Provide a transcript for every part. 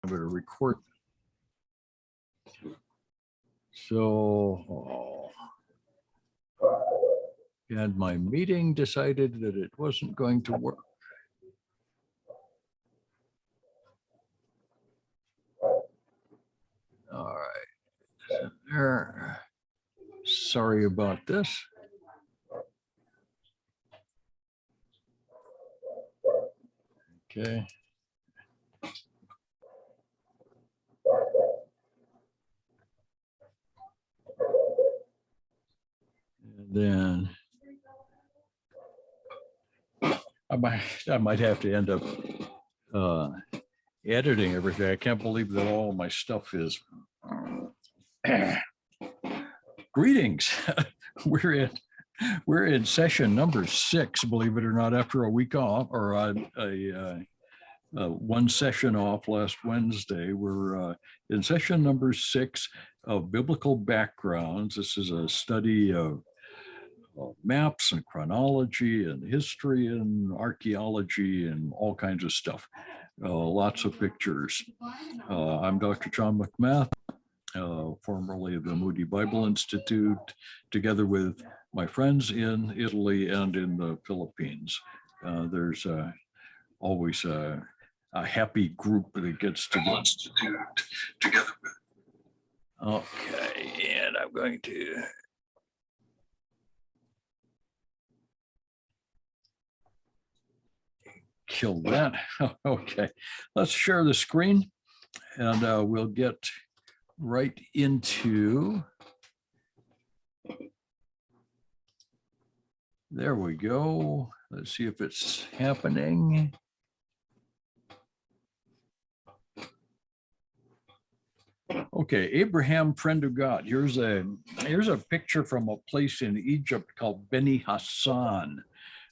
I'm going to record. So, and my meeting decided that it wasn't going to work. All right, there. Sorry about this. Okay. And then I might have to end up editing everything. I can't believe that all my stuff is. Greetings. We're in session number 6, believe it or not, after a week off, or one session off last Wednesday. We're in session number 6 of biblical backgrounds. This is a study of maps and chronology and history and archaeology and all kinds of stuff. Lots of pictures. I'm Dr. John McMath, formerly of the Moody Bible Institute, together with my friends in Italy and in the Philippines. There's always a happy group that gets to go together with. Okay, and I'm going to kill that. Okay, let's share the screen and we'll get right into. There we go. Let's see if it's happening. Okay, Abraham, friend of God. Here's a picture from a place in Egypt called Beni Hassan.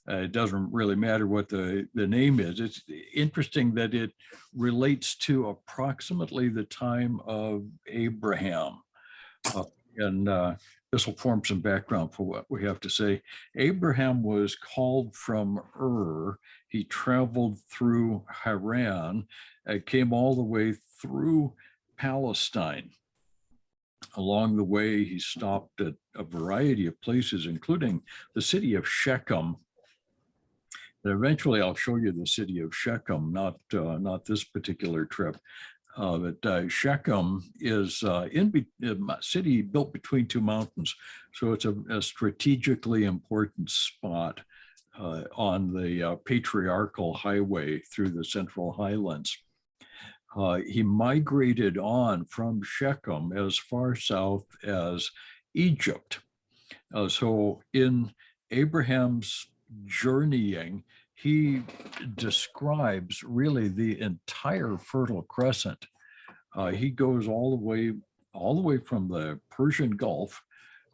It doesn't really matter what the name is. It's interesting that it relates to approximately the time of Abraham. And this will form some background for what we have to say. Abraham was called from Ur. He traveled through Haran, came all the way through Palestine. Along the way, he stopped at a variety of places, including the city of Shechem. And eventually, I'll show you the city of Shechem, not this particular trip. But Shechem is a city built between two mountains, so it's a strategically important spot on the patriarchal highway through the Central Highlands. He migrated on from Shechem as far south as Egypt. So in Abraham's journeying, he describes really the entire Fertile Crescent. He goes all the way from the Persian Gulf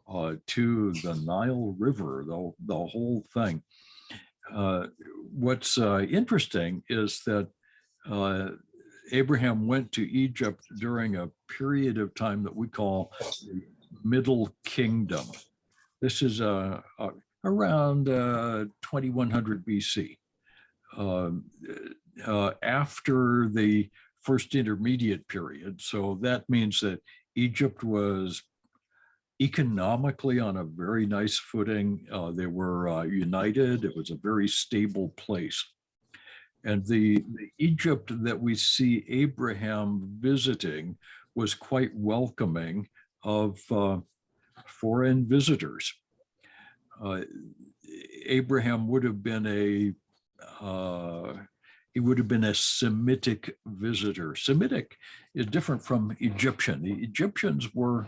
to the Nile River, the whole thing. What's interesting is that Abraham went to Egypt during a period of time that we call the Middle Kingdom. This is around 2100 BC, after the first intermediate period. So that means that Egypt was economically on a very nice footing. They were united. It was a very stable place. And the Egypt that we see Abraham visiting was quite welcoming of foreign visitors. Abraham would have been a Semitic visitor. Semitic is different from Egyptian. The Egyptians were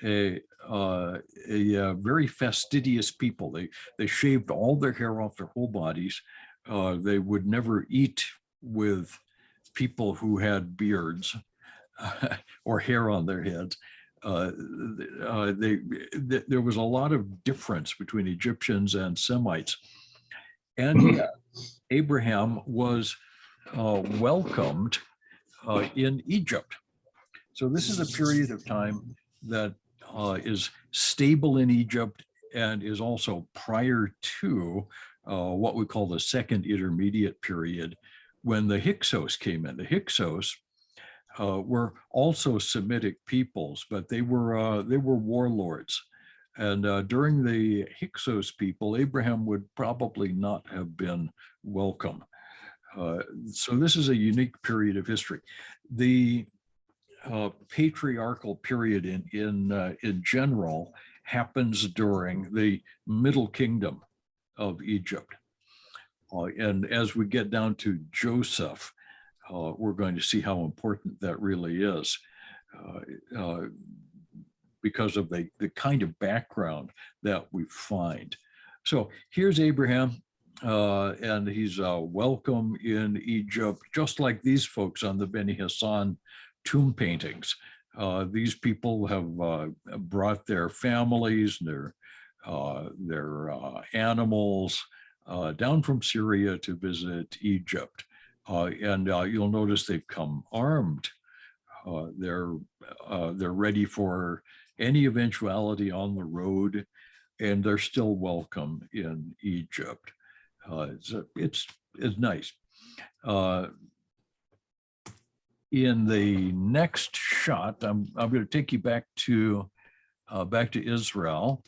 a very fastidious people. They shaved all their hair off their whole bodies. They would never eat with people who had beards or hair on their heads. There was a lot of difference between Egyptians and Semites. And yet, Abraham was welcomed in Egypt. So this is a period of time that is stable in Egypt and is also prior to what we call the second intermediate period, when the Hyxos came in. The Hyxos were also Semitic peoples, but they were warlords. And during the Hyxos people, Abraham would probably not have been welcome. So this is a unique period of history. The patriarchal period in general happens during the Middle Kingdom of Egypt. And as we get down to Joseph, we're going to see how important that really is because of the kind of background that we find. So here's Abraham, and he's welcome in Egypt, just like these folks on the Beni Hassan tomb paintings. These people have brought their families, their animals down from Syria to visit Egypt. And you'll notice they've come armed. They're ready for any eventuality on the road, and they're still welcome in Egypt. It's nice. In the next shot, I'm going to take you back to Israel.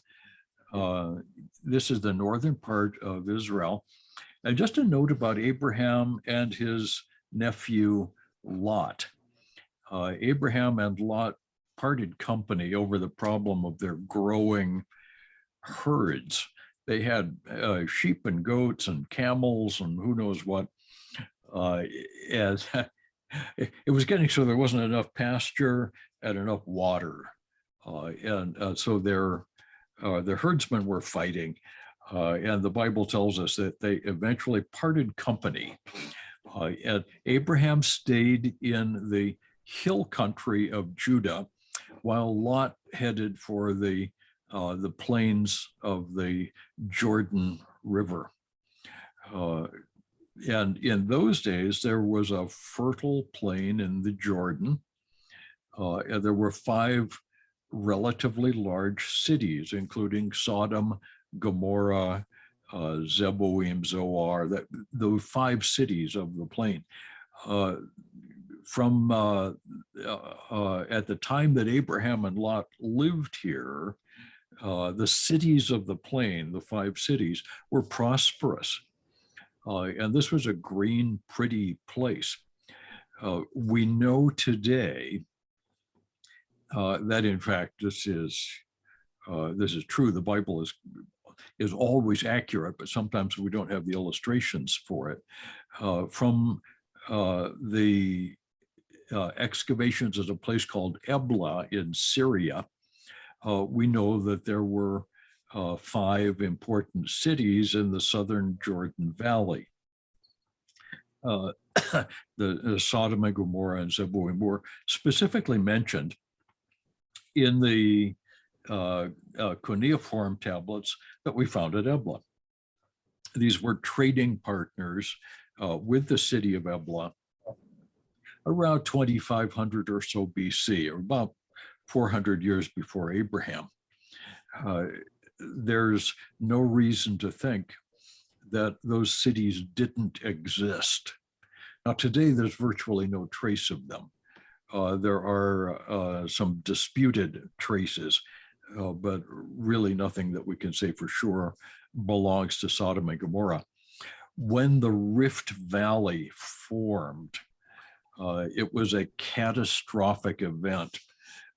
This is the northern part of Israel. And just a note about Abraham and his nephew Lot. Abraham and Lot parted company over the problem of their growing herds. They had sheep and goats and camels and who knows what. As it was getting so there wasn't enough pasture and enough water. So their herdsmen were fighting. And the Bible tells us that they eventually parted company. And Abraham stayed in the hill country of Judah, while Lot headed for the plains of the Jordan River. And in those days, there was a fertile plain in the Jordan. And there were 5 relatively large cities, including Sodom, Gomorrah, Zeboim, Zoar, the 5 cities of the plain. From at the time that Abraham and Lot lived here, the cities of the plain, the 5 cities, were prosperous. And this was a green, pretty place. We know today that, in fact, this is true. The Bible is always accurate, but sometimes we don't have the illustrations for it. From the excavations at a place called Ebla in Syria, we know that there were 5 important cities in the southern Jordan Valley. The Sodom and Gomorrah and Zeboim were specifically mentioned in the cuneiform tablets that we found at Ebla. These were trading partners with the city of Ebla around 2500 or so BC, or about 400 years before Abraham. There's no reason to think that those cities didn't exist. Now, today, there's virtually no trace of them. There are some disputed traces, but really nothing that we can say for sure belongs to Sodom and Gomorrah. When the Rift Valley formed, it was a catastrophic event.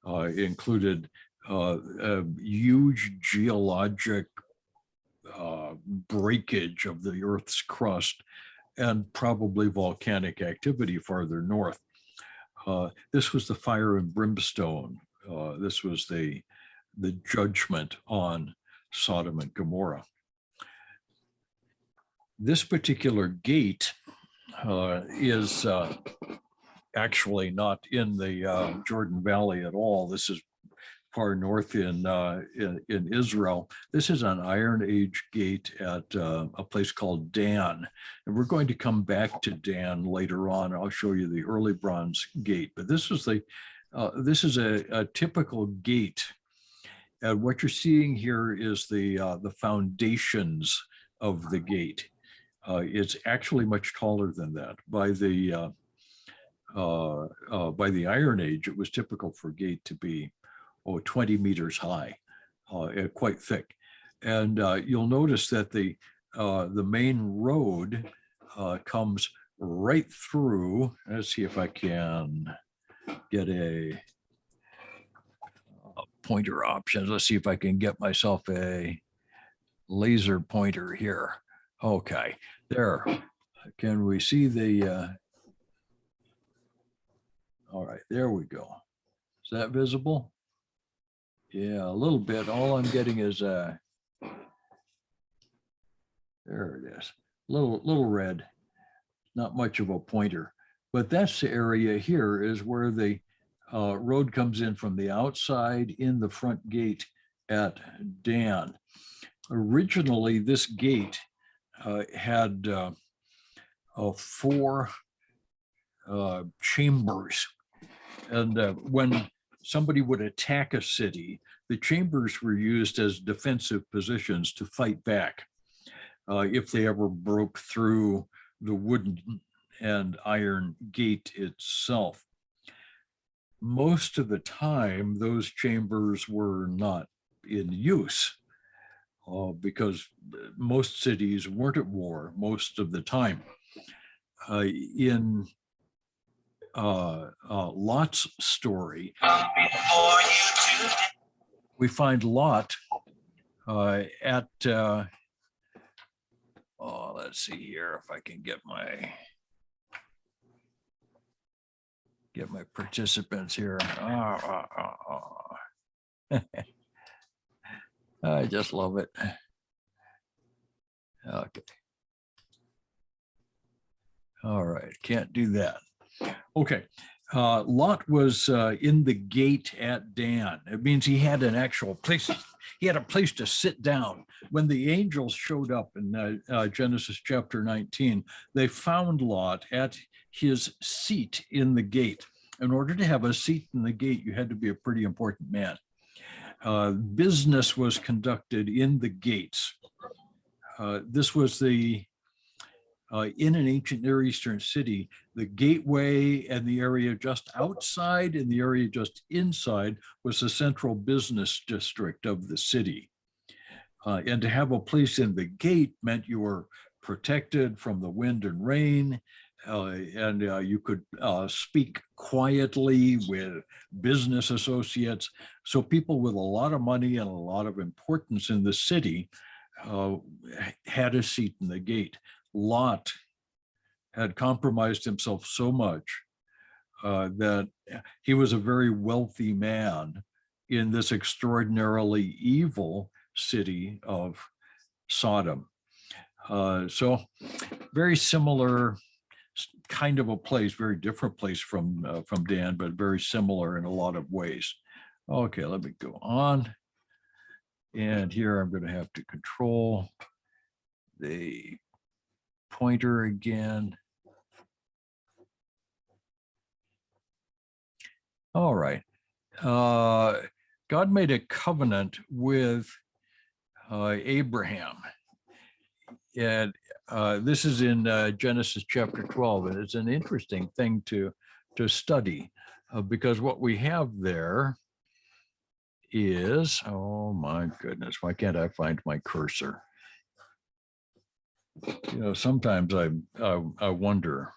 It included a huge geologic breakage of the Earth's crust and probably volcanic activity farther north. This was the fire and brimstone. This was the judgment on Sodom and Gomorrah. This particular gate is actually not in the Jordan Valley at all. This is far north in Israel. This is an Iron Age gate at a place called Dan. And we're going to come back to Dan later on. I'll show you the early bronze gate, but this is a typical gate. And what you're seeing here is the foundations of the gate. It's actually much taller than that. By the by the Iron Age, it was typical for a gate to be 20 meters high, quite thick. And you'll notice that the main road comes right through. Let's see if I can get a pointer options. Let's see if I can get myself a laser pointer here. Okay, there. Can we see the, all right, there we go. Is that visible? Yeah, a little bit. All I'm getting is, there it is. Little red, not much of a pointer, but that's the area here is where the road comes in from the outside in the front gate at Dan. Originally, this gate had 4 chambers. And when somebody would attack a city, the chambers were used as defensive positions to fight back if they ever broke through the wooden and iron gate itself. Most of the time, those chambers were not in use because most cities weren't at war most of the time. In Lot's story, we find Lot at, let's see here if I can get my participants here. I just love it. Okay. All right, can't do that. Okay, Lot was in the gate at Dan. It means he had an actual place. He had a place to sit down. When the angels showed up in Genesis chapter 19, they found Lot at his seat in the gate. In order to have a seat in the gate, you had to be a pretty important man. Business was conducted in the gates. This was the in an ancient Near Eastern city, the gateway and the area just outside and the area just inside was the central business district of the city. And to have a place in the gate meant you were protected from the wind and rain, and you could speak quietly with business associates. So people with a lot of money and a lot of importance in the city had a seat in the gate. Lot had compromised himself so much that he was a very wealthy man in this extraordinarily evil city of Sodom. So very similar kind of a place, very different place from Dan, but very similar in a lot of ways. Okay, let me go on. And here I'm going to have to control the pointer again. All right. God made a covenant with Abraham. And this is in Genesis chapter 12. And it's an interesting thing to study because what we have there is, oh my goodness, why can't I find my cursor? You know, sometimes I wonder.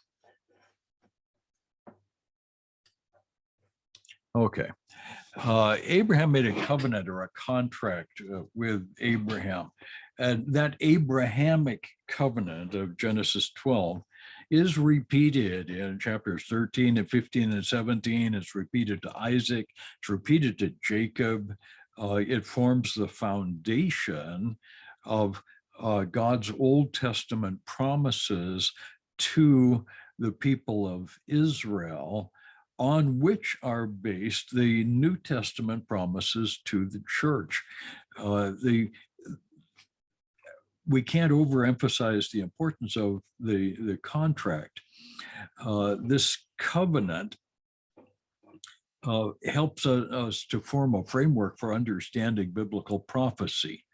Okay. Abraham made a covenant or a contract with Abraham. And that Abrahamic covenant of Genesis 12 is repeated in chapters 13 and 15 and 17. It's repeated to Isaac. It's repeated to Jacob. It forms the foundation of God's Old Testament promises to the people of Israel, on which are based the New Testament promises to the church. We can't overemphasize the importance of the contract. This covenant helps us to form a framework for understanding biblical prophecy.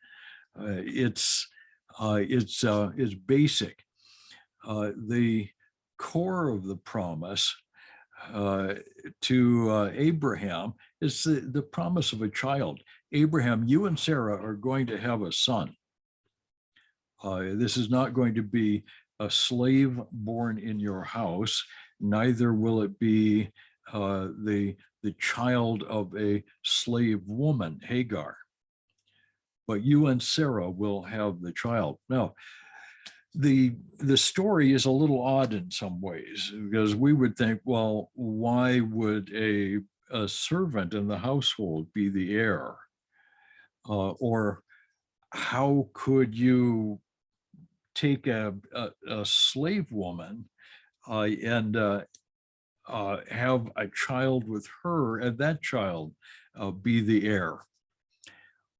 It's basic. The core of the promise to Abraham is the promise of a child. Abraham, you and Sarah are going to have a son. This is not going to be a slave born in your house, neither will it be the child of a slave woman, Hagar. But you and Sarah will have the child. Now, the story is a little odd in some ways, because we would think, well, why would a servant in the household be the heir? Or how could you take a slave woman and have a child with her, and that child be the heir?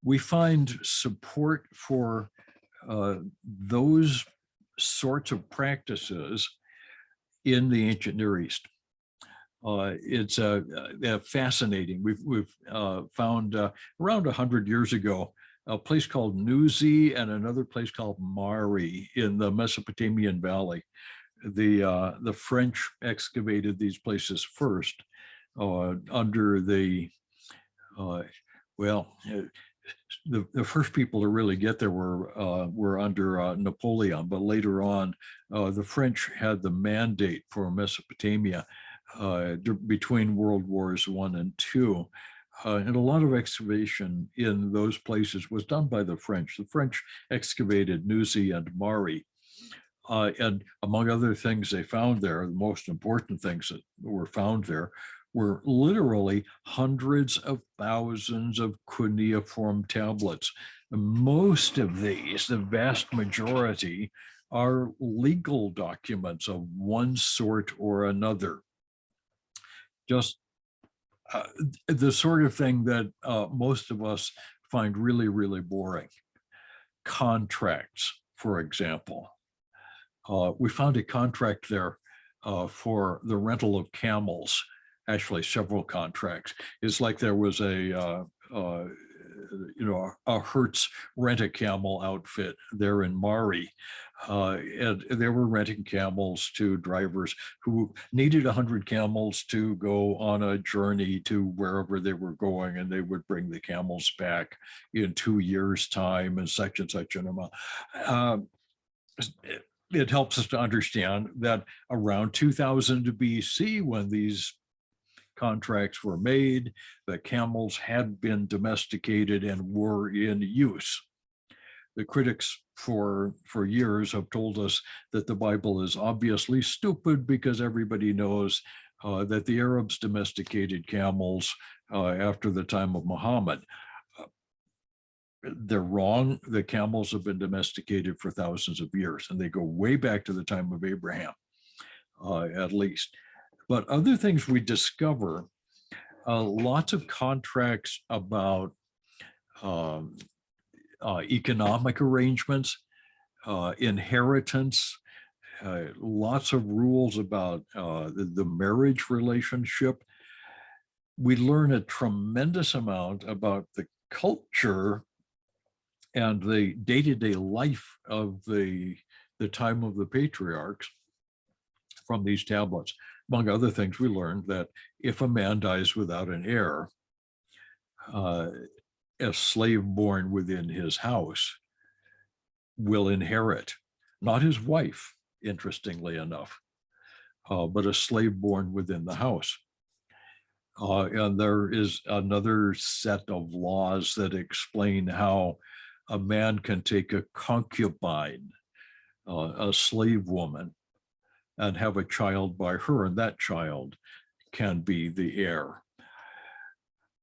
We find support for those sorts of practices in the ancient Near East. It's fascinating. We've found around 100 years ago a place called Nuzi and another place called Mari in the Mesopotamian Valley. The French excavated these places first under the the first people to really get there were under Napoleon, but later on, the French had the mandate for Mesopotamia between World Wars I and II. And a lot of excavation in those places was done by the French. The French excavated Nuzi and Mari. And among other things they found there, the most important things that were found there were literally hundreds of thousands of cuneiform tablets. Most of these, the vast majority, are legal documents of one sort or another. Just the sort of thing that most of us find really, really boring. Contracts, for example. We found a contract there for the rental of camels, actually several contracts. It's like there was a Hertz rent-a-camel outfit there in Mari. And they were renting camels to drivers who needed 100 camels to go on a journey to wherever they were going, and they would bring the camels back in 2 years' time and such an amount. It helps us to understand that around 2000 BC, when these contracts were made, the camels had been domesticated and were in use. The critics for years have told us that the Bible is obviously stupid because everybody knows that the Arabs domesticated camels after the time of Muhammad. They're wrong. The camels have been domesticated for thousands of years, and they go way back to the time of Abraham, at least. But other things we discover, lots of contracts about economic arrangements, inheritance, lots of rules about the marriage relationship. We learn a tremendous amount about the culture and the day-to-day life of the time of the patriarchs from these tablets. Among other things, we learned that if a man dies without an heir, a slave born within his house will inherit, not his wife, interestingly enough, but a slave born within the house. And there is another set of laws that explain how a man can take a concubine, a slave woman, and have a child by her, and that child can be the heir.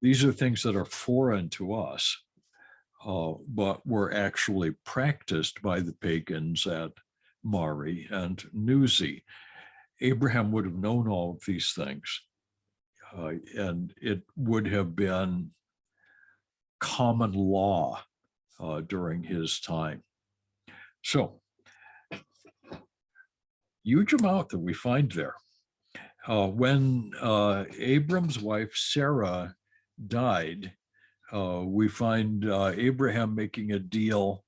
These are things that are foreign to us, but were actually practiced by the pagans at Mari and Nuzi. Abraham would have known all of these things, and it would have been common law during his time. So, huge amount that we find there. When Abram's wife Sarah died, we find Abraham making a deal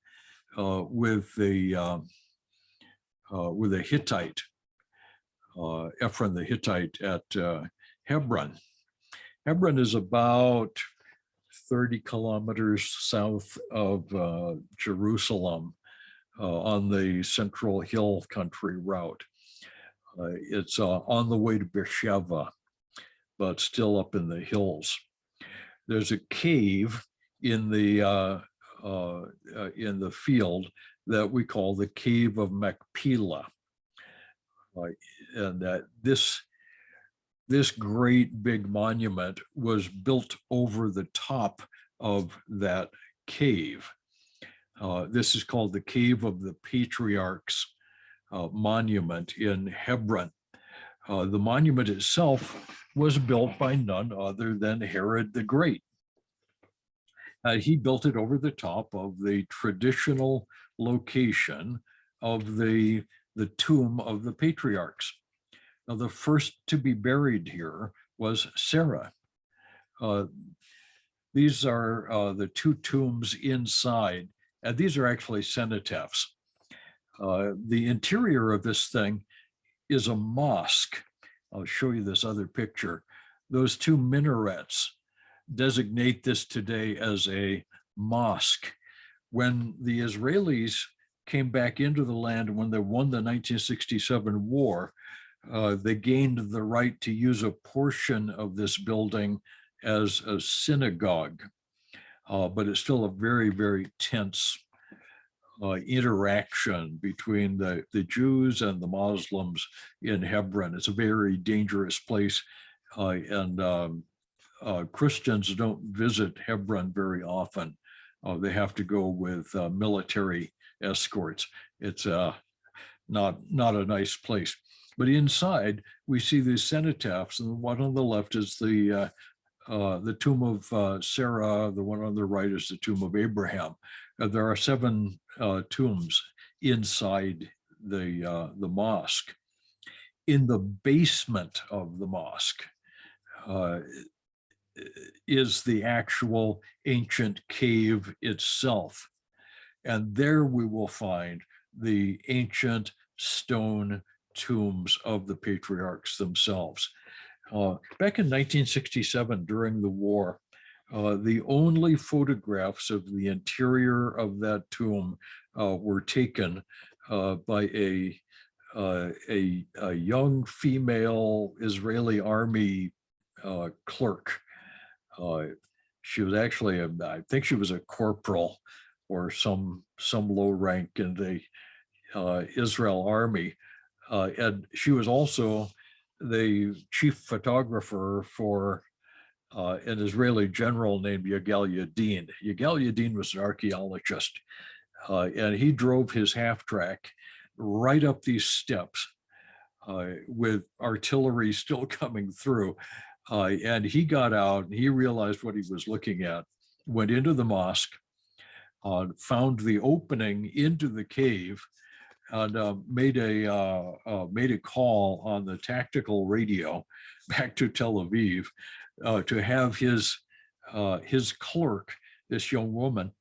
with a Hittite Ephron the Hittite at Hebron. Hebron is about 30 kilometers south of Jerusalem on the Central Hill Country route. It's on the way to Beersheba, but still up in the hills. There's a cave in the field that we call the Cave of Macpilla, and that this great big monument was built over the top of that cave. This is called the Cave of the Patriarchs monument in Hebron. The monument itself was built by none other than Herod the Great. He built it over the top of the traditional location of the tomb of the patriarchs. Now, the first to be buried here was Sarah. These are the two tombs inside, and these are actually cenotaphs. The interior of this thing is a mosque. I'll show you this other picture. Those two minarets designate this today as a mosque. When the Israelis came back into the land, when they won the 1967 war, they gained the right to use a portion of this building as a synagogue, but it's still a very, very tense interaction between the Jews and the Muslims in Hebron. It's a very dangerous place, and Christians don't visit Hebron very often. They have to go with military escorts. It's not a nice place. But inside, we see these cenotaphs, and the one on the left is the tomb of Sarah. The one on the right is the tomb of Abraham. There are 7 tombs inside the mosque. In the basement of the mosque is the actual ancient cave itself. And there we will find the ancient stone tombs of the patriarchs themselves. Back in 1967, during the war, the only photographs of the interior of that tomb were taken by a young female Israeli army clerk. She was actually, I think she was a corporal or some low rank in the Israel army. And she was also the chief photographer for an Israeli general named Yigal Yadin. Yigal Yadin was an archaeologist, and he drove his half-track right up these steps with artillery still coming through. And he got out and he realized what he was looking at, went into the mosque, found the opening into the cave, and made a call on the tactical radio back to Tel Aviv to have his clerk, this young woman,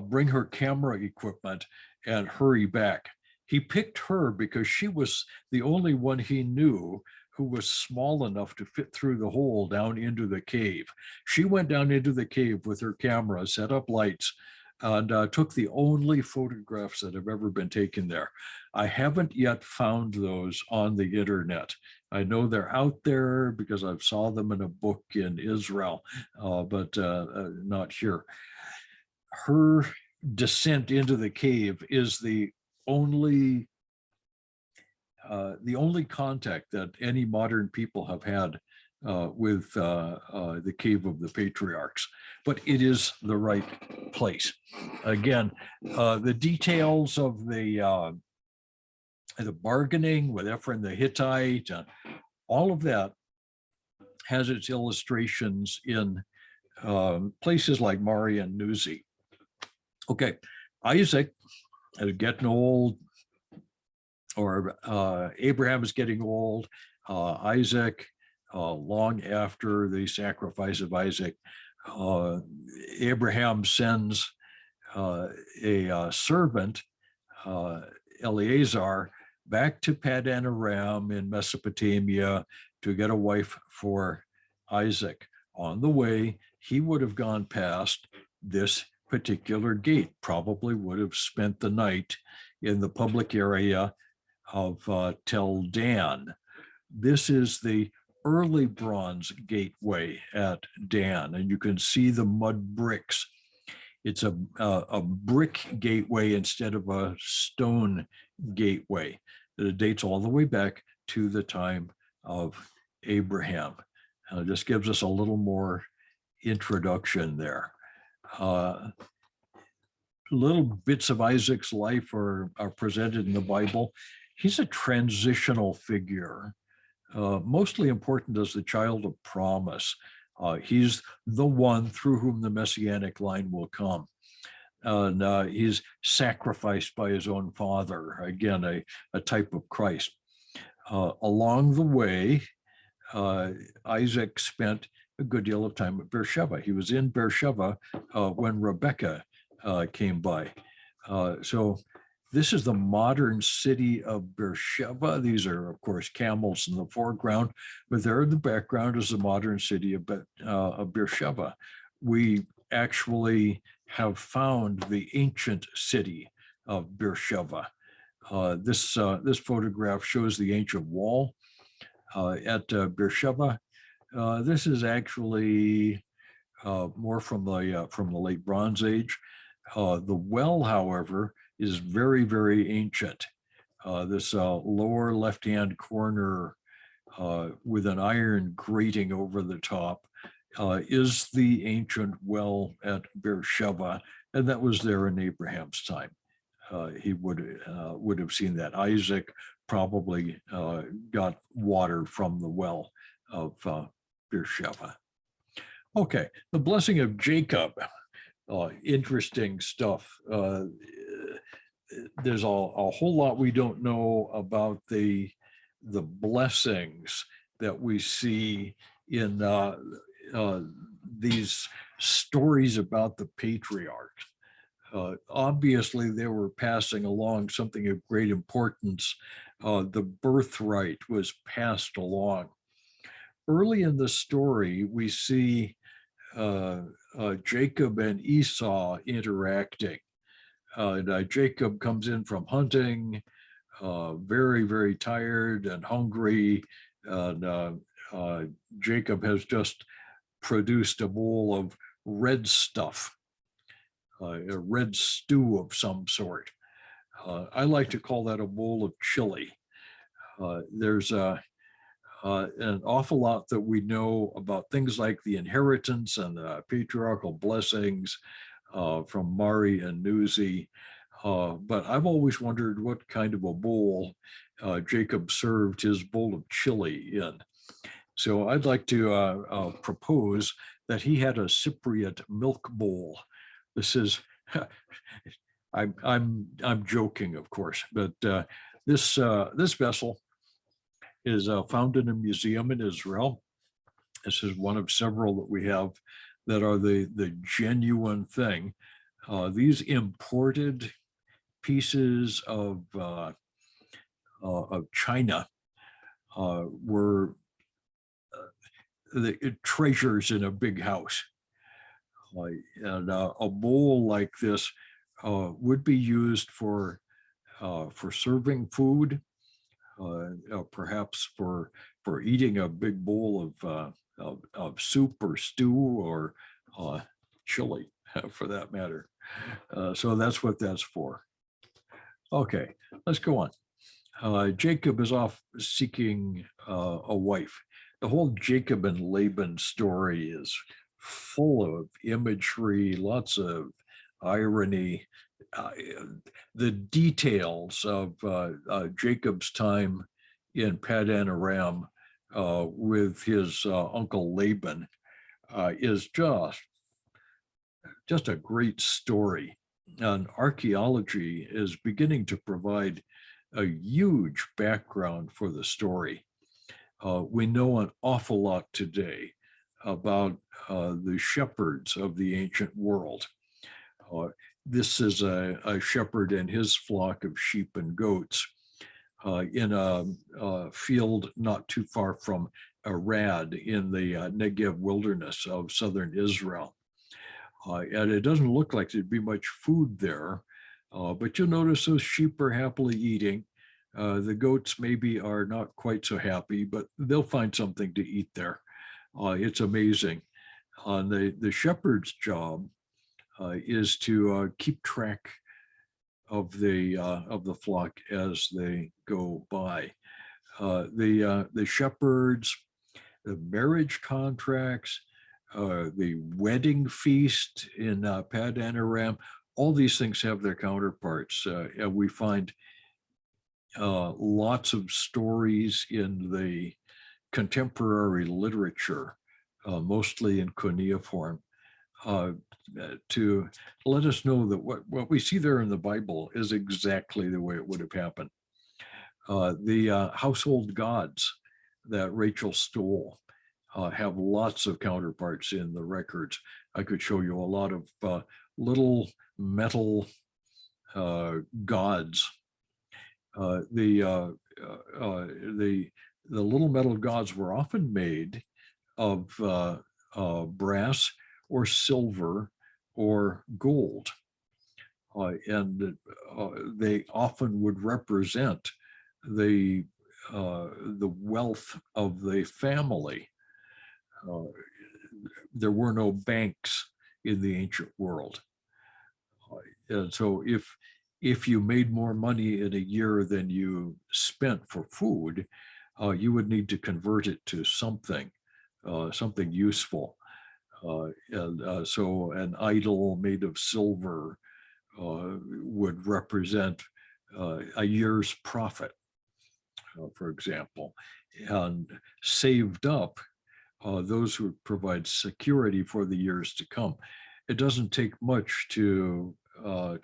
bring her camera equipment and hurry back. He picked her because she was the only one he knew who was small enough to fit through the hole down into the cave. She went down into the cave with her camera, set up lights, and took the only photographs that have ever been taken there. I haven't yet found those on the internet. I know they're out there because I've saw them in a book in Israel, but not here. Her descent into the cave is the only contact that any modern people have had with the Cave of the Patriarchs, but it is the right place. Again, the details of the bargaining with Ephron the Hittite, all of that has its illustrations in places like Mari and Nuzi. Okay, Isaac is getting old, or Abraham is getting old. Isaac, long after the sacrifice of Isaac, Abraham sends a servant, Eleazar, back to Padan Aram in Mesopotamia to get a wife for Isaac. On the way, he would have gone past this particular gate, probably would have spent the night in the public area of Tel Dan. This is the early bronze gateway at Dan, and you can see the mud bricks. It's a brick gateway instead of a stone gateway. It dates all the way back to the time of Abraham. This gives us a little more introduction there. Little bits of Isaac's life are presented in the Bible. He's a transitional figure, mostly important as the child of promise. He's the one through whom the messianic line will come. And he's sacrificed by his own father, again, a type of Christ. Along the way, Isaac spent a good deal of time at Beersheba. He was in Beersheba when Rebecca came by. So this is the modern city of Beersheba. These are, of course, camels in the foreground, but there in the background is the modern city of Beersheba. We actually have found the ancient city of Beersheba. This photograph shows the ancient wall at Beersheba. This is actually more from the late Bronze Age. The well, however, is very, very ancient. This lower left-hand corner with an iron grating over the top is the ancient well at Beersheba, and that was there in Abraham's time. He would have seen that. Isaac probably got water from the well of Beersheba. Okay, the blessing of Jacob. Interesting stuff. There's a whole lot we don't know about the blessings that we see in these stories about the patriarchs. Obviously, they were passing along something of great importance. The birthright was passed along. Early in the story, we see Jacob and Esau interacting. Jacob comes in from hunting, very, very tired and hungry. Jacob has just produced a bowl of red stuff, a red stew of some sort. I like to call that a bowl of chili. There's an awful lot that we know about things like the inheritance and the patriarchal blessings from Mari and Nuzi. But I've always wondered what kind of a bowl Jacob served his bowl of chili in. So I'd like to propose that he had a Cypriot milk bowl. This is, I'm joking, of course, but this vessel is found in a museum in Israel. This is one of several that we have that are the genuine thing. These imported pieces of China were the treasures in a big house. And a bowl like this would be used for serving food, perhaps for eating a big bowl of soup or stew or chili, for that matter. So that's what that's for. Okay, let's go on. Jacob is off seeking a wife. The whole Jacob and Laban story is full of imagery, lots of irony. The details of Jacob's time in Padan Aram with his uncle Laban is just a great story. And archaeology is beginning to provide a huge background for the story. We know an awful lot today about the shepherds of the ancient world. This is a shepherd and his flock of sheep and goats. in a field not too far from Arad in the Negev wilderness of southern Israel. And it doesn't look like there'd be much food there, but you'll notice those sheep are happily eating. The goats maybe are not quite so happy, but they'll find something to eat there. It's amazing. The shepherd's job is to keep track of the flock as they go by. The shepherds, the marriage contracts, the wedding feast in Padan Aram, all these things have their counterparts. And we find lots of stories in the contemporary literature, mostly in cuneiform, to let us know that what we see there in the Bible is exactly the way it would have happened. The household gods that Rachel stole have lots of counterparts in the records. I could show you a lot of little metal gods. The little metal gods were often made of brass or silver or gold, and they often would represent the wealth of the family. There were no banks in the ancient world. And so if you made more money in a year than you spent for food, you would need to convert it to something useful. So an idol made of silver would represent a year's profit, for example, and saved up, those would provide security for the years to come. It doesn't take much to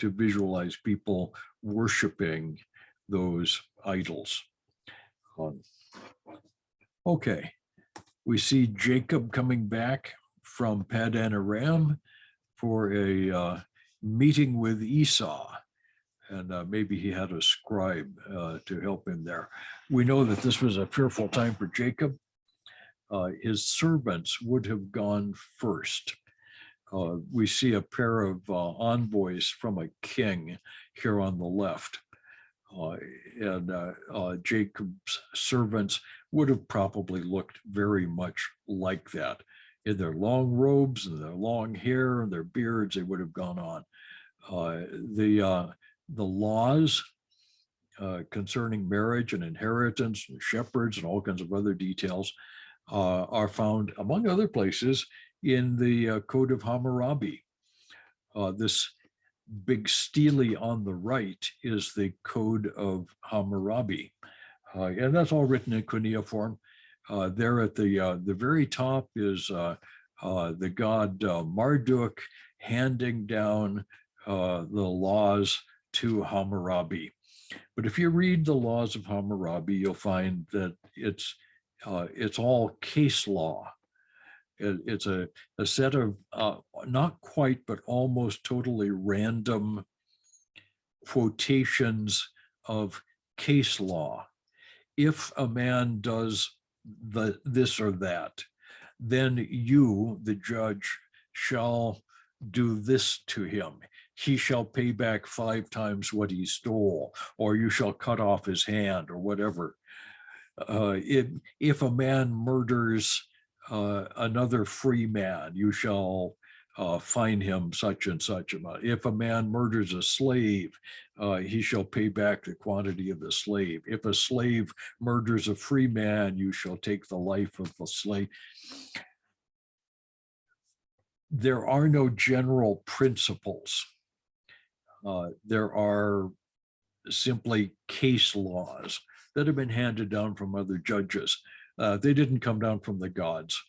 visualize people worshiping those idols. Okay, we see Jacob coming back from Padan Aram for a meeting with Esau, and maybe he had a scribe to help him there. We know that this was a fearful time for Jacob. His servants would have gone first. We see a pair of envoys from a king here on the left. And Jacob's servants would have probably looked very much like that. In their long robes and their long hair and their beards, they would have gone on. The laws concerning marriage and inheritance and shepherds and all kinds of other details are found, among other places, in the Code of Hammurabi. This big stele on the right is the Code of Hammurabi. And that's all written in cuneiform. There at the very top is the god Marduk handing down the laws to Hammurabi. But if you read the laws of Hammurabi, you'll find that it's all case law. It's a set of not quite, but almost totally random quotations of case law. If a man does this or that, then you, the judge, shall do this to him. He shall pay back 5 times what he stole, or you shall cut off his hand, or whatever. If a man murders another free man, you shall fine him such and such amount. If a man murders a slave, he shall pay back the quantity of the slave. If a slave murders a free man, you shall take the life of the slave. There are no general principles. There are simply case laws that have been handed down from other judges. They didn't come down from the gods.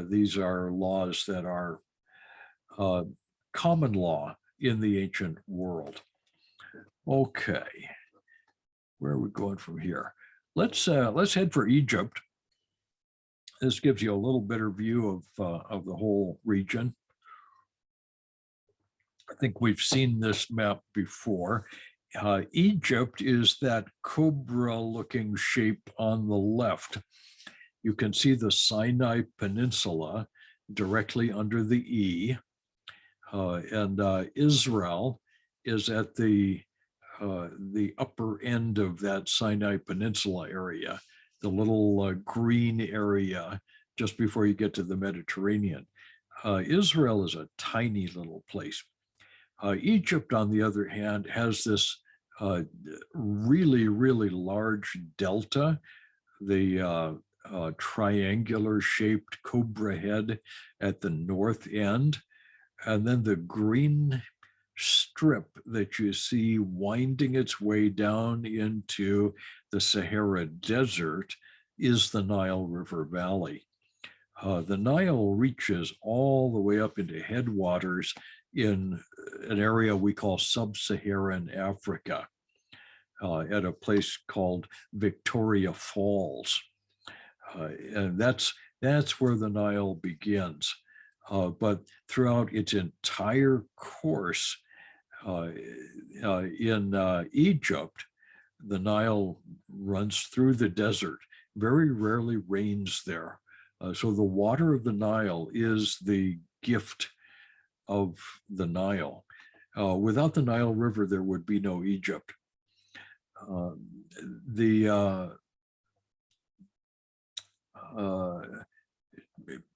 These are laws that are common law in the ancient world. Okay, where are we going from here? Let's head for Egypt. This gives you a little better view of the whole region. I think we've seen this map before, Egypt is that cobra-looking shape on the left. You can see the Sinai Peninsula directly under the E, and Israel is at the upper end of that Sinai Peninsula area, the little green area just before you get to the Mediterranean. Israel is a tiny little place. Egypt, on the other hand, has this really, really large delta, the triangular shaped cobra head at the north end, and then the green strip that you see winding its way down into the Sahara Desert is the Nile River Valley. The Nile reaches all the way up into headwaters in an area we call sub-Saharan Africa, at a place called Victoria Falls. And that's where the Nile begins. But throughout its entire course in Egypt, the Nile runs through the desert. Very rarely rains there. So the water of the Nile is the gift of the Nile. Without the Nile River, there would be no Egypt. The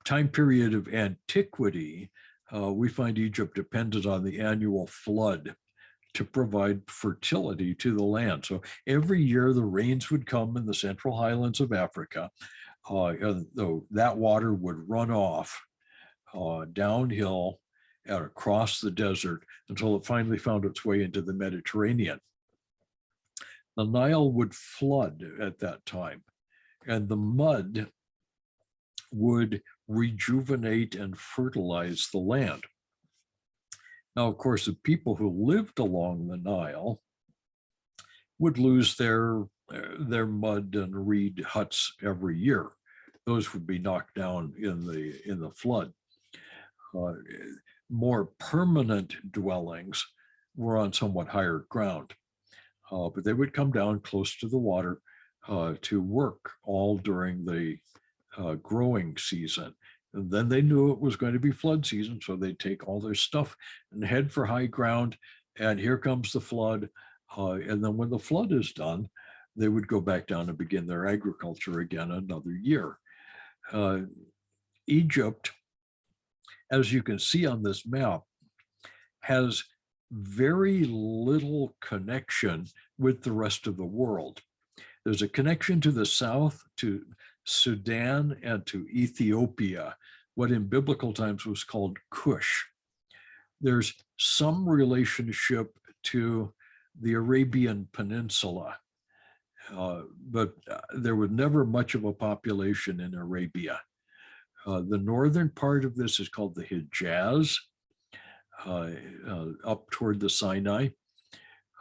time period of antiquity, we find Egypt depended on the annual flood to provide fertility to the land. So every year the rains would come in the central highlands of Africa, and that water would run off downhill and across the desert until it finally found its way into the Mediterranean. The Nile would flood at that time, and the mud would rejuvenate and fertilize the land. Now, of course, the people who lived along the Nile would lose their mud and reed huts every year. Those would be knocked down in the flood. More permanent dwellings were on somewhat higher ground, but they would come down close to the water to work all during the growing season. And then they knew it was going to be flood season, so they'd take all their stuff and head for high ground, and here comes the flood. And then when the flood is done, they would go back down and begin their agriculture again another year. Egypt, as you can see on this map, has very little connection with the rest of the world. There's a connection to the south, to Sudan and to Ethiopia, what in biblical times was called Cush. There's some relationship to the Arabian Peninsula, but there was never much of a population in Arabia. The northern part of this is called the Hijaz, up toward the Sinai,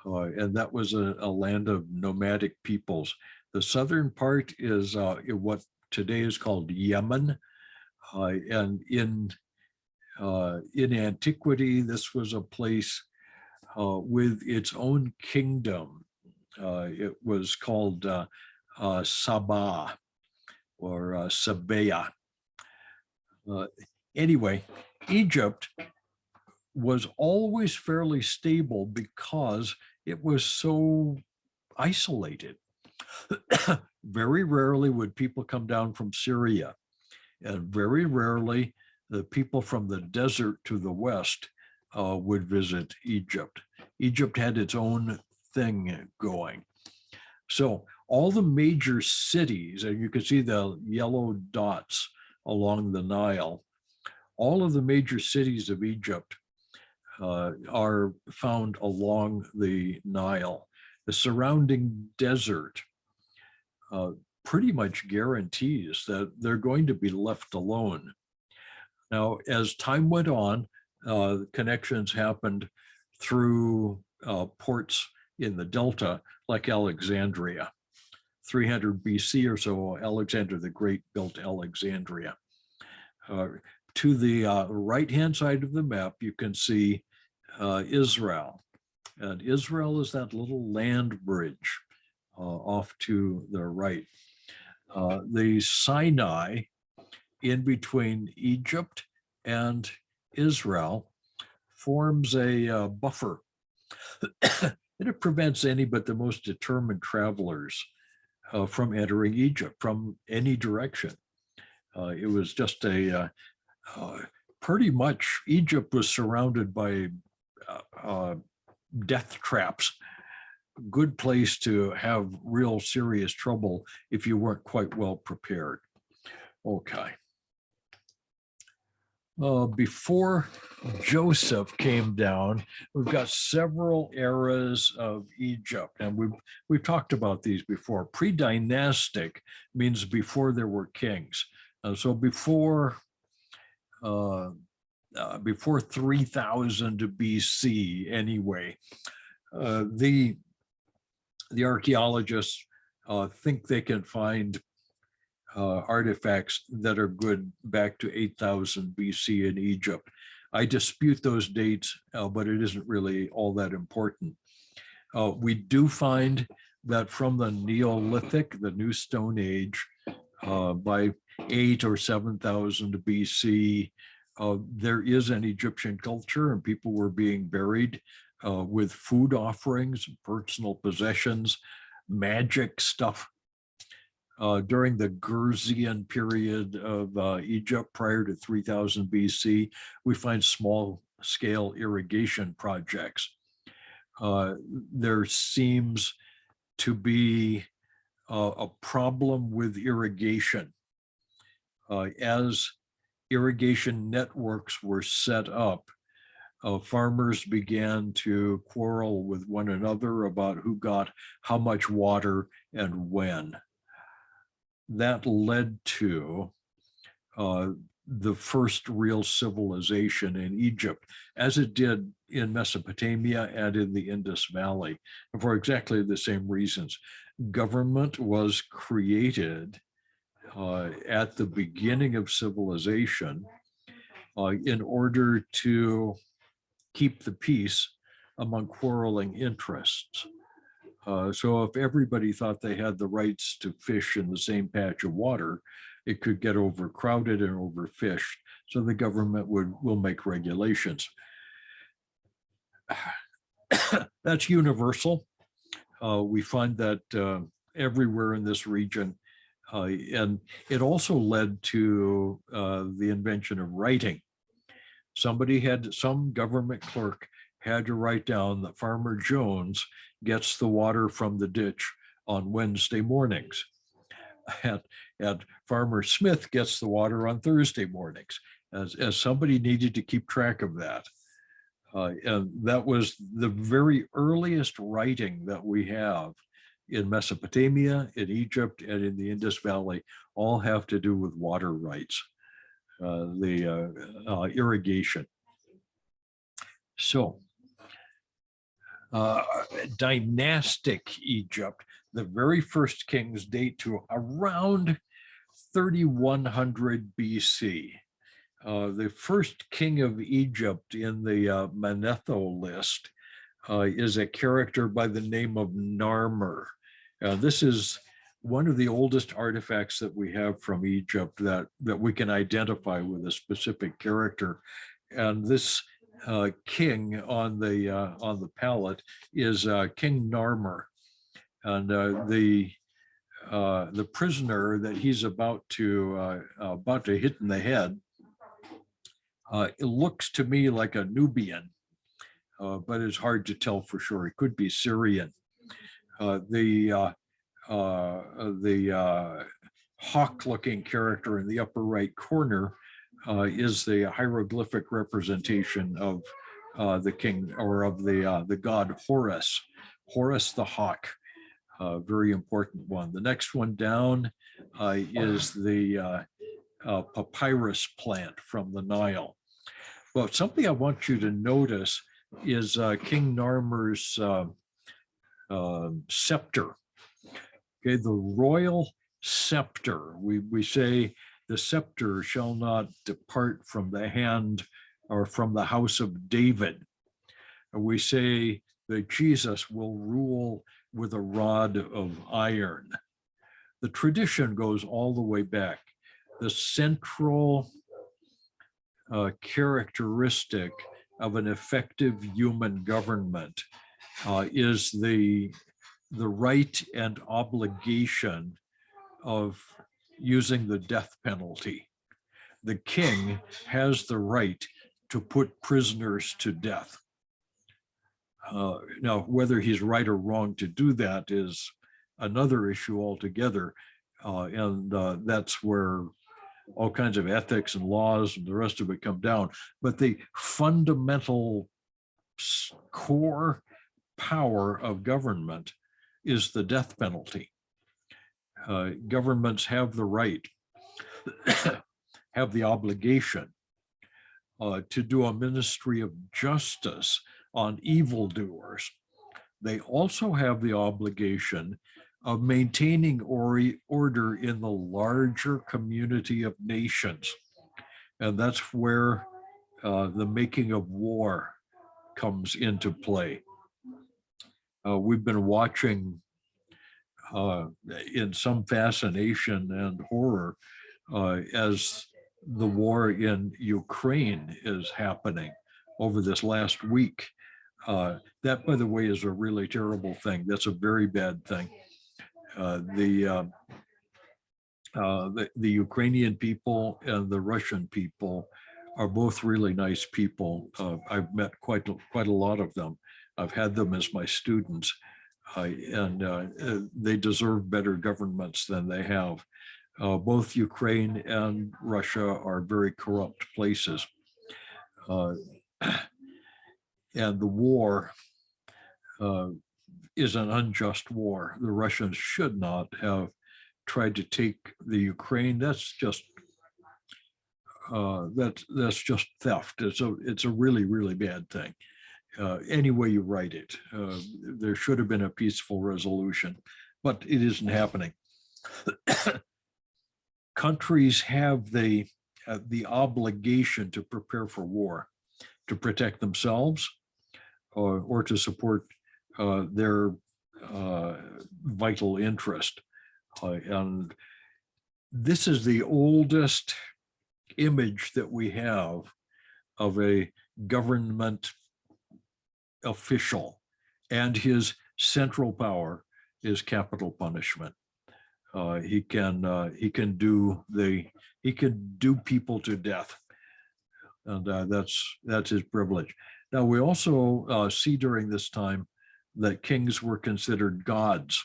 and that was a land of nomadic peoples. The southern part is what today is called Yemen, and in antiquity, this was a place with its own kingdom. It was called Sabah or Sabea. Anyway, Egypt was always fairly stable because it was so isolated. Very rarely would people come down from Syria, and very rarely the people from the desert to the west would visit Egypt. Egypt had its own thing going. So all the major cities, and you can see the yellow dots along the Nile, all of the major cities of Egypt are found along the Nile. The surrounding desert pretty much guarantees that they're going to be left alone. Now, as time went on, connections happened through ports in the Delta, like Alexandria. 300 BC or so, Alexander the Great built Alexandria. To the right-hand side of the map, you can see Israel. And Israel is that little land bridge off to the right. The Sinai in between Egypt and Israel forms a buffer. It prevents any but the most determined travelers from entering Egypt from any direction. It was just pretty much Egypt was surrounded by death traps. Good place to have real serious trouble if you weren't quite well prepared. Okay. Before Joseph came down, we've got several eras of Egypt, and we've talked about these before. Pre-dynastic means before there were kings. So before 3000 BC, anyway, the archaeologists think they can find artifacts that are good back to 8000 BC in Egypt. I dispute those dates, but it isn't really all that important. We do find that from the Neolithic, the New Stone Age, by 8 or 7000 BC, there is an Egyptian culture, and people were being buried with food offerings, personal possessions, magic stuff. During the Gurzian period of Egypt prior to 3000 BC, we find small-scale irrigation projects. There seems to be a problem with irrigation. As irrigation networks were set up, farmers began to quarrel with one another about who got how much water and when. That led to the first real civilization in Egypt, as it did in Mesopotamia and in the Indus Valley, for exactly the same reasons. Government was created at the beginning of civilization in order to keep the peace among quarreling interests. So if everybody thought they had the rights to fish in the same patch of water, it could get overcrowded and overfished. So the government will make regulations. That's universal. We find that everywhere in this region. And it also led to the invention of writing. Some government clerk had to write down that Farmer Jones gets the water from the ditch on Wednesday mornings. And Farmer Smith gets the water on Thursday mornings, as somebody needed to keep track of that. And that was the very earliest writing that we have in Mesopotamia, in Egypt, and in the Indus Valley, all have to do with water rights, irrigation. So, dynastic Egypt, the very first kings date to around 3100 BC. The first king of Egypt in the Manetho list is a character by the name of Narmer. This is one of the oldest artifacts that we have from Egypt that we can identify with a specific character. And this king on the palette is King Narmer. And the prisoner that he's about to hit in the head, it looks to me like a Nubian, but it's hard to tell for sure. It could be Syrian. The hawk-looking character in the upper right corner is the hieroglyphic representation of the king, or of the god Horus, Horus the hawk. Very important one. The next one down is the papyrus plant from the Nile. But something I want you to notice is King Narmer's scepter. Okay, the royal scepter. We say the scepter shall not depart from the hand or from the house of David. We say that Jesus will rule with a rod of iron. The tradition goes all the way back. The central characteristic of an effective human government is the right and obligation of using the death penalty. The king has the right to put prisoners to death. Now, whether he's right or wrong to do that is another issue altogether. And that's where all kinds of ethics and laws and the rest of it come down. But the fundamental core power of government is the death penalty. Governments have the right, have the obligation to do a ministry of justice on evildoers. They also have the obligation of maintaining order in the larger community of nations. And that's where the making of war comes into play. We've been watching in some fascination and horror as the war in Ukraine is happening over this last week. That, by the way, is a really terrible thing. That's a very bad thing. The Ukrainian people and the Russian people are both really nice people. I've met quite a lot of them. I've had them as my students, and they deserve better governments than they have. Both Ukraine and Russia are very corrupt places. And the war is an unjust war. The Russians should not have tried to take the Ukraine. That's just theft. It's a really, really bad thing. Any way you write it, there should have been a peaceful resolution, but it isn't happening. Countries have the obligation to prepare for war, to protect themselves, or to support their vital interest. And this is the oldest image that we have of a government official, and his central power is capital punishment. He can do people to death, and that's his privilege. Now, we also see during this time that kings were considered gods.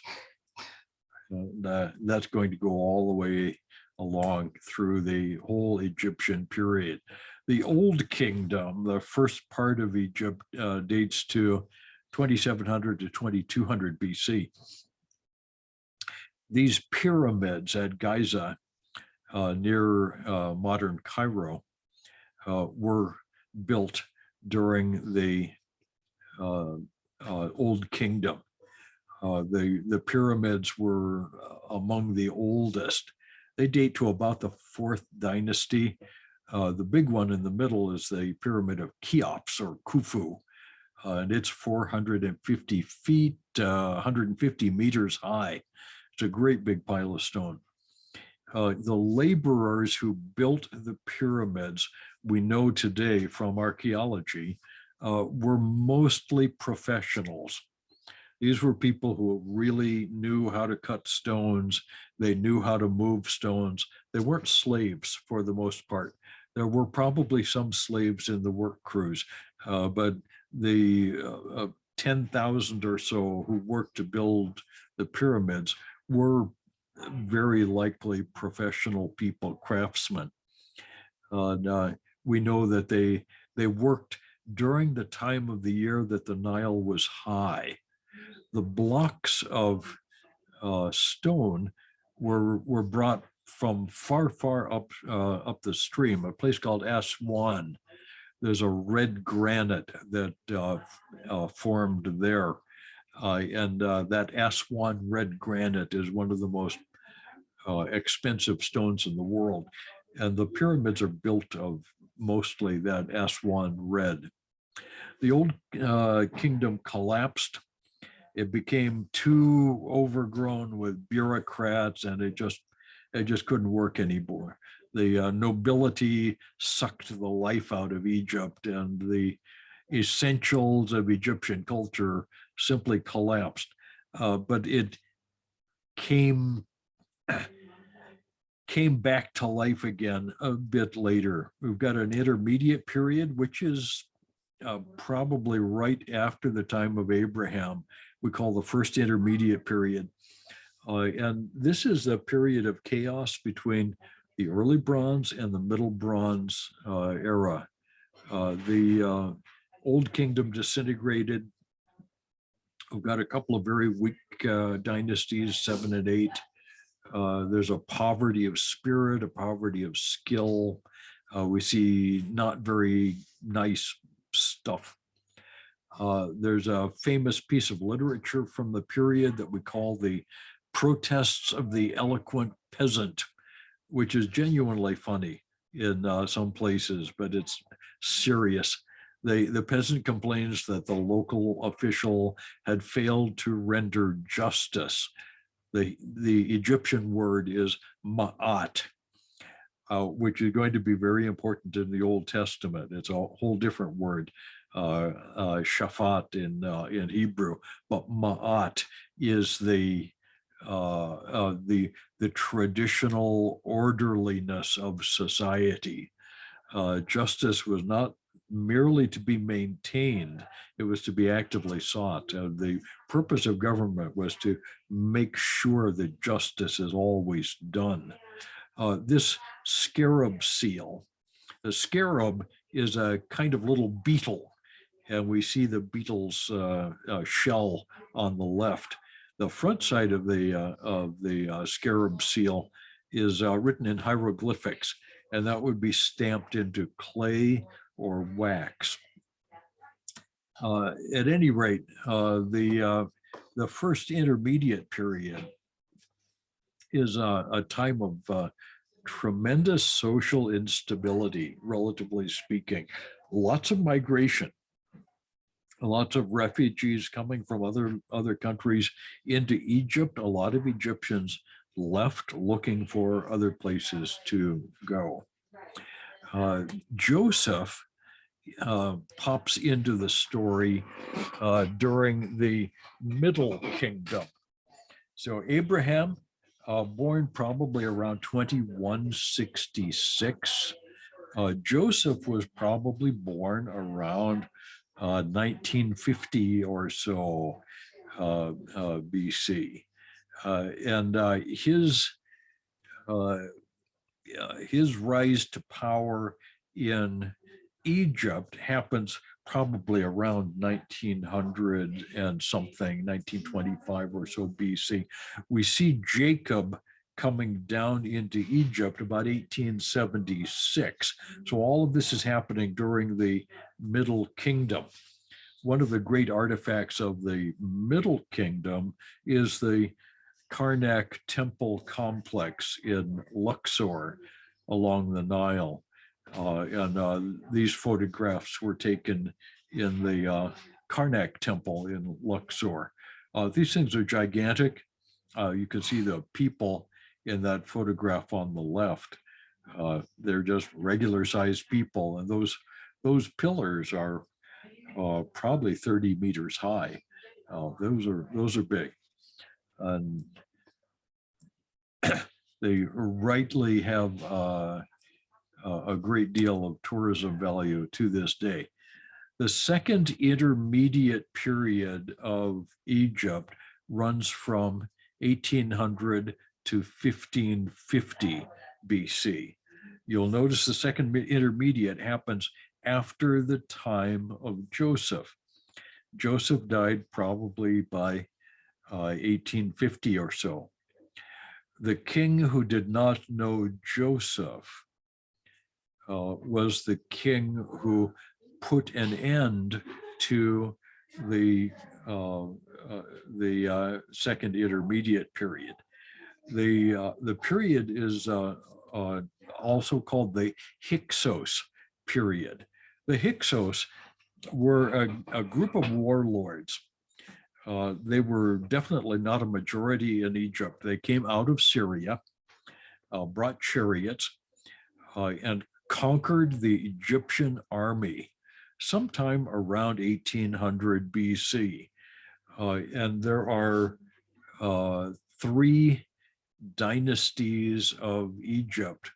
And that's going to go all the way along through the whole Egyptian period. The Old Kingdom, the first part of Egypt, dates to 2700 to 2200 BC. These pyramids at Giza, near modern Cairo, were built during the Old Kingdom. The pyramids were among the oldest. They date to about the 4th dynasty. The big one in the middle is the pyramid of Kiops, or Khufu, and it's 450 feet, 150 meters high. It's a great big pile of stone. The laborers who built the pyramids, we know today from archaeology, were mostly professionals. These were people who really knew how to cut stones. They knew how to move stones. They weren't slaves for the most part. There were probably some slaves in the work crews, but the 10,000 or so who worked to build the pyramids were very likely professional people, craftsmen. We know that they worked during the time of the year that the Nile was high. The blocks of stone were brought from far up the stream, a place called Aswan. There's a red granite that formed there. And that Aswan red granite is one of the most expensive stones in the world. And the pyramids are built of mostly that Aswan red. The old kingdom collapsed. It became too overgrown with bureaucrats, and it just couldn't work anymore. The nobility sucked the life out of Egypt, and the essentials of Egyptian culture simply collapsed. But it came came back to life again a bit later. We've got an intermediate period, which is probably right after the time of Abraham. We call the first intermediate period. And this is a period of chaos between the early bronze and the middle bronze era. The old kingdom disintegrated. We've got a couple of very weak dynasties, 7 and 8. There's a poverty of spirit, a poverty of skill. We see not very nice stuff. There's a famous piece of literature from the period that we call the Protests of the Eloquent Peasant, which is genuinely funny in some places, but it's serious. The peasant complains that the local official had failed to render justice. The Egyptian word is ma'at, which is going to be very important in the Old Testament. It's a whole different word, shafat in Hebrew, but ma'at is the traditional orderliness of society. Justice was not merely to be maintained, it was to be actively sought. The purpose of government was to make sure that justice is always done. This Scarab Seal, the scarab is a kind of little beetle, and we see the beetle's shell on the left. The front side of the Scarab Seal is written in hieroglyphics, and that would be stamped into clay or wax. At any rate, the first intermediate period is a time of tremendous social instability, relatively speaking. Lots of migration, lots of refugees coming from other countries into Egypt. A lot of Egyptians left looking for other places to go. Joseph pops into the story during the Middle Kingdom. So Abraham, born probably around 2166. Joseph was probably born around 1950 or so BC. And his rise to power in Egypt happens probably around 1900 and something, 1925 or so BC. We see Jacob coming down into Egypt about 1876. So all of this is happening during the Middle Kingdom. One of the great artifacts of the Middle Kingdom is the Karnak temple complex in Luxor along the Nile. And these photographs were taken in the Karnak temple in Luxor. These things are gigantic. You can see the people in that photograph on the left. They're just regular sized people, and those pillars are probably 30 meters high. Those are big, and they rightly have a great deal of tourism value to this day. The second intermediate period of Egypt runs from 1800 to 1550 BC. You'll notice the second intermediate happens after the time of Joseph. Joseph died probably by 1850 or so. The king who did not know Joseph was the king who put an end to the second intermediate period. The period is also called the Hyxos period. The Hyxos were a group of warlords. They were definitely not a majority in Egypt. They came out of Syria, brought chariots, and conquered the Egyptian army sometime around 1800 BC. And there are three dynasties of Egypt,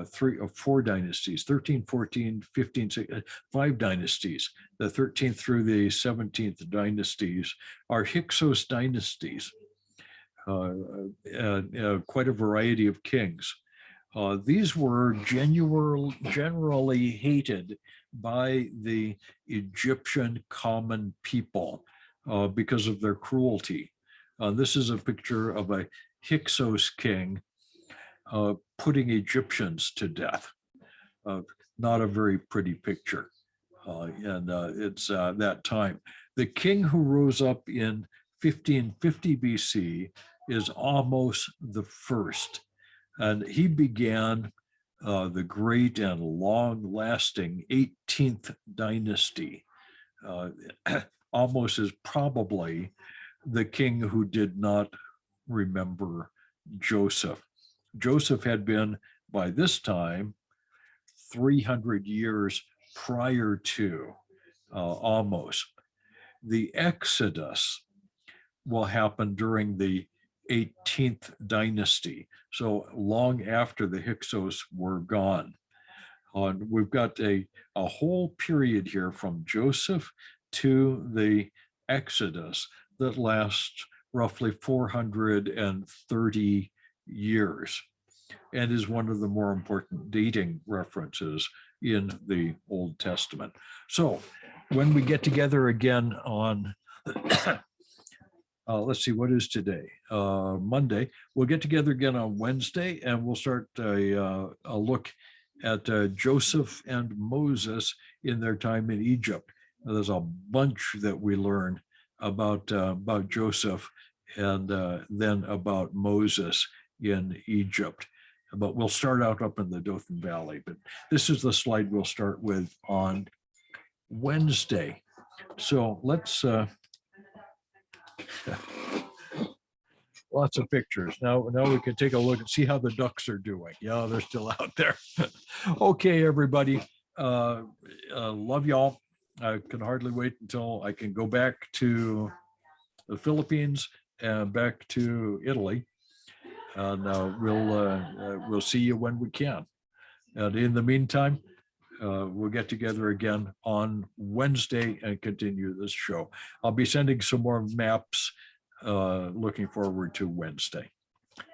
three or four dynasties, 13, 14, 15, 16, five dynasties. The 13th through the 17th dynasties are Hyxos dynasties, quite a variety of kings. These were generally hated by the Egyptian common people because of their cruelty. This is a picture of a Hyxos king putting Egyptians to death. Not a very pretty picture. And it's that time. The king who rose up in 1550 BC is Ahmose the First. And he began the great and long-lasting 18th dynasty. Ahmose is probably the king who did not remember Joseph. Joseph had been, by this time, 300 years prior to Ahmose. The Exodus will happen during the 18th dynasty, so long after the Hyxos were gone. We've got a whole period here from Joseph to the Exodus that lasts roughly 430 years and is one of the more important dating references in the Old Testament. So when we get together again on let's see, what is today? Monday. We'll get together again on Wednesday, and we'll start a look at Joseph and Moses in their time in Egypt. Now, there's a bunch that we learn about Joseph and then about Moses in Egypt. But we'll start out up in the Dothan Valley. But this is the slide we'll start with on Wednesday. So let's lots of pictures. Now we can take a look and see how the ducks are doing. Yeah, they're still out there. Okay, everybody. Love y'all. I can hardly wait until I can go back to the Philippines and back to Italy. And we'll see you when we can. And in the meantime, we'll get together again on Wednesday and continue this show. I'll be sending some more maps. Looking forward to Wednesday.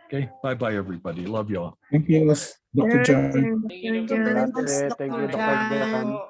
Okay, bye-bye, everybody. Love you all. Thank you, Dr. John. Thank you, Dr. Thank you, Dr. John. John.